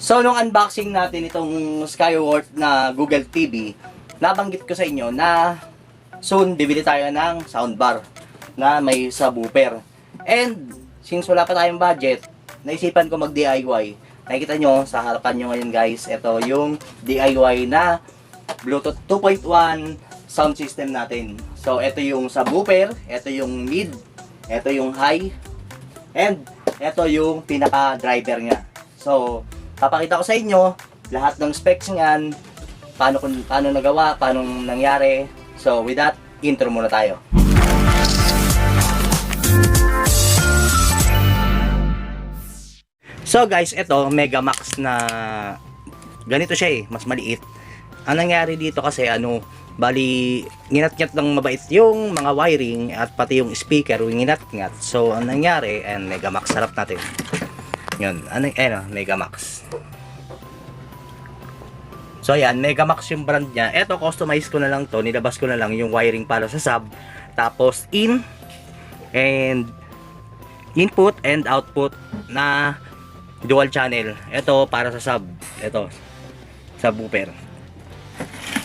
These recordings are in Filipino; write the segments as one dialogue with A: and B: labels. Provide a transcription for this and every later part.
A: So, nung unboxing natin itong Skyworth na Google TV, nabanggit ko sa inyo na soon bibili tayo ng soundbar na may subwoofer. And, since wala pa tayong budget, naisipan ko mag-DIY. Nakikita nyo, sa harapan nyo ngayon guys, ito yung DIY na Bluetooth 2.1 sound system natin. So, ito yung subwoofer, ito yung mid, ito yung high, and ito yung pinaka-driver niya. So, papakita ko sa inyo lahat ng specs niyan, paano nagawa, paano nangyari. So, with that, intro muna tayo. So guys, ito Megamax na ganito siya mas maliit. Ang nangyari dito kasi bali nginat-ngat lang mabait yung mga wiring at pati yung speaker nginat-ngat. So ang nangyari, Megamax harap natin. Yun, Megamax. So ayan, Megamax yung brand niya. Ito customize ko na lang to, nilabas ko na lang yung wiring para sa sub. Tapos in and input and output na dual channel. Ito para sa sub. Ito subwoofer.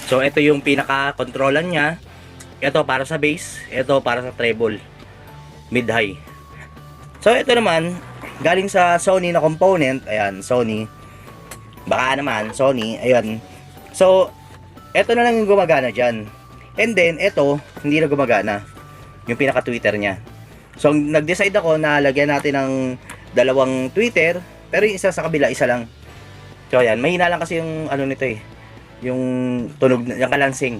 A: So ito yung pinaka-controlan niya. Ito para sa bass, ito para sa treble, mid-high. So ito naman galing sa Sony na component. Ayan, Sony. Baka naman Sony, ayan. So ito na lang yung gumagana diyan. And then ito hindi na gumagana. Yung pinaka-tweeter niya. So nag-decide ako na lagyan natin ng dalawang tweeter. Pero yung isa sa kabila, isa lang. So ayan, mahina lang kasi yung nito yung tunog, yung kalansing.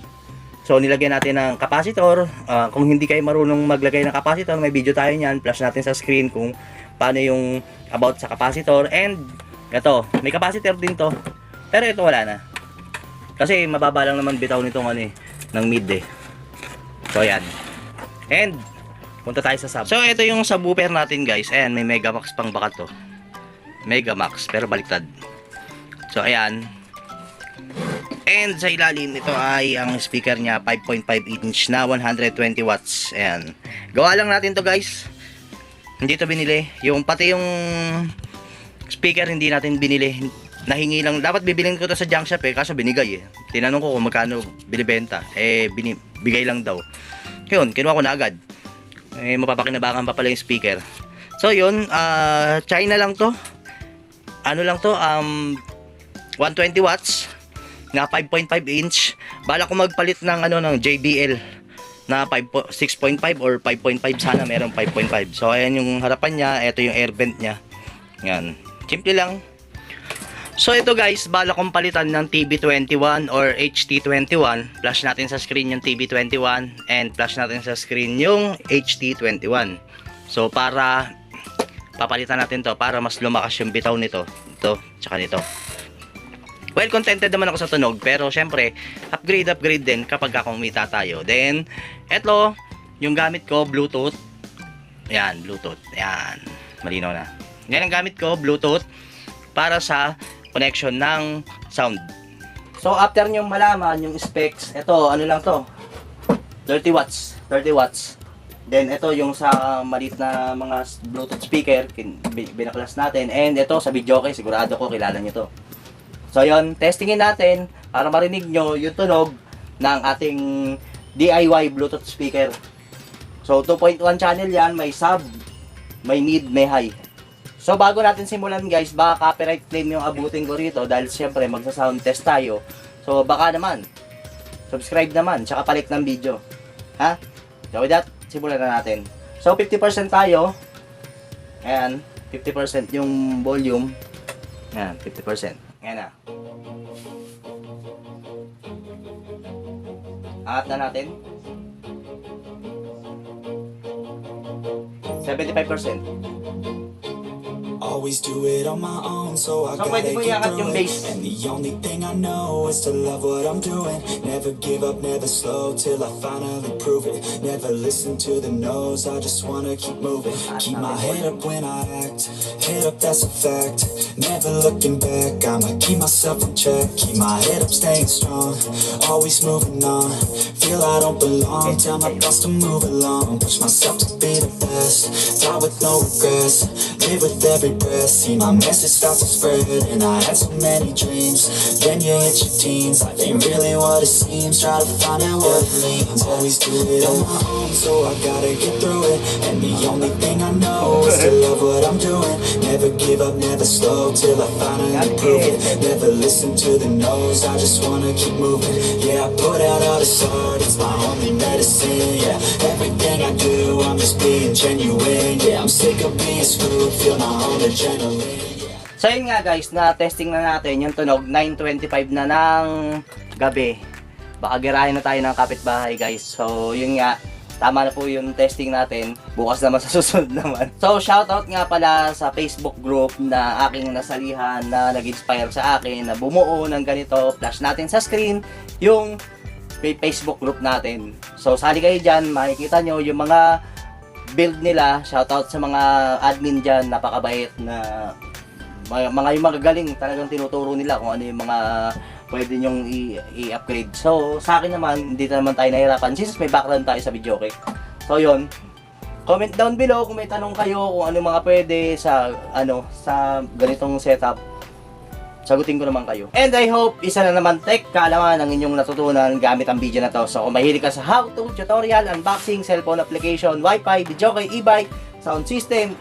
A: So nilagyan natin ng capacitor. Kung hindi kayo marunong maglagay ng capacitor, may video tayo niyan. Flash natin sa screen kung paano yung about sa capacitor. And ito, may capacitor din to. Pero ito wala na. Kasi mababa lang naman bitaw nitong ng mid So ayan. And punta tayo sa sub. So ito yung subwoofer natin guys. Ayan, may Megamax pang bakat to. Megamax pero baliktad. So ayan. And sa ilalim nito ay ang speaker niya 5.5 inch na 120 watts. Ayan. Gawa lang natin to guys. Hindi to binili. Yung pati yung speaker hindi natin binili. Nahingi lang. Dapat bibilin ko to sa junk shop kaso binigay Tinanong ko kung magkano binibenta. Bigay lang daw. Yun, kinuha ko na agad. Mapapakinabangan pa pala yung speaker. So yun, China lang to. Lang to, 120 watts na 5.5 inch. Bala ko magpalit ng ng JBL na 6.5 or 5.5 sana, meron 5.5. So ayan yung harapan niya, ito yung air vent niya. Yan. Simple lang. So ito guys, bala kong palitan ng TB21 or HT21. Flash natin sa screen yung TB21 and flash natin sa screen yung HT21. So para papalitan natin to para mas lumakas yung bitaw nito. Ito, tsaka nito. Well, contented naman ako sa tunog. Pero syempre, upgrade din kapag kumita tayo. Then, eto, yung gamit ko, Bluetooth. Ayan, Bluetooth. Ayan, malinaw na. Yan ang gamit ko, Bluetooth, para sa connection ng sound. So, after nyo malaman yung specs, eto, lang to? 30 watts. 30 watts. Then ito yung sa maliit na mga Bluetooth speaker, binaklas natin. And ito sa video sigurado ko kilala nyo to. So yun, testingin natin para marinig nyo yung tunog ng ating DIY Bluetooth speaker. So 2.1 channel yan, may sub, may mid, may high. So bago natin simulan guys, baka copyright claim yung abutin ko rito dahil siyempre magsa-sound test tayo. So baka naman, subscribe naman, tsaka palik ng video. Ha? So with that, simulan na natin. So 50% tayo. Ayan, 50% yung volume. Ayan, 50%. Ayan na. Angat na natin. 75%.
B: Always do it on my own, so I gotta
A: pwede mo
B: get
A: iangat yung
B: through it.
A: bass.
B: And the only thing I know is to love what I'm doing. Never give up, never slow, till I finally prove it. Never listen to the no's, I just wanna keep moving. Keep my head up when I act, head up, that's a fact. Never looking back, I'ma keep myself in check. Keep my head up, staying strong, always moving on. Feel I don't belong, tell my thoughts to move along. Push myself to be the best, die with no regrets. Live with every breath, see my message start to spread. And I had so many dreams. Then you hit your teens, life ain't really what it seems. Try to find out what it means. Always do it on my own, so I gotta get through it. And the only thing I know is to love what I'm doing. Never give up, never slow, till I finally prove it. Never listen to the no's, I just wanna keep moving. Yeah, I put out all this art, it's my only medicine. Yeah, everything I do, I'm just being genuine. Yeah, I'm sick of being screwed, feel my own adrenaline.
A: So yun nga guys, na testing na natin yung tunog, 9:25 na ng gabi. Baka girahin na tayo ng kapitbahay guys. So yun nga, tama na po yung testing natin. Bukas naman sa susunod naman. So shoutout nga pala sa Facebook group na aking nasalihan na nag-inspire sa akin na bumuo ng ganito. Flash natin sa screen yung Facebook group natin. So sali kayo dyan, makikita nyo yung mga build nila. Shoutout sa mga admin dyan, napakabait na mga yung magagaling, talagang tinuturo nila kung ano yung mga pwede nyong i-upgrade. So, sa akin naman, hindi naman tayo nahirapan since may background tayo sa video, okay? So, yun. Comment down below kung may tanong kayo kung ano mga pwede sa, sa ganitong setup. Sagutin ko naman kayo. And I hope isa na naman tech kaalaman ang inyong natutunan gamit ang video na to. So, kung mahilig ka sa how-to, tutorial, unboxing, cellphone application, wifi, video kay e-bike, sound system,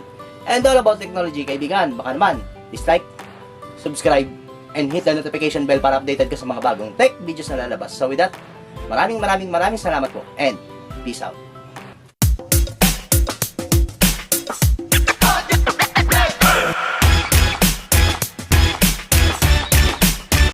A: and all about technology, kaibigan, baka naman, dislike, subscribe, and hit the notification bell para updated ka sa mga bagong tech videos na lalabas. So with that, maraming salamat po and peace out.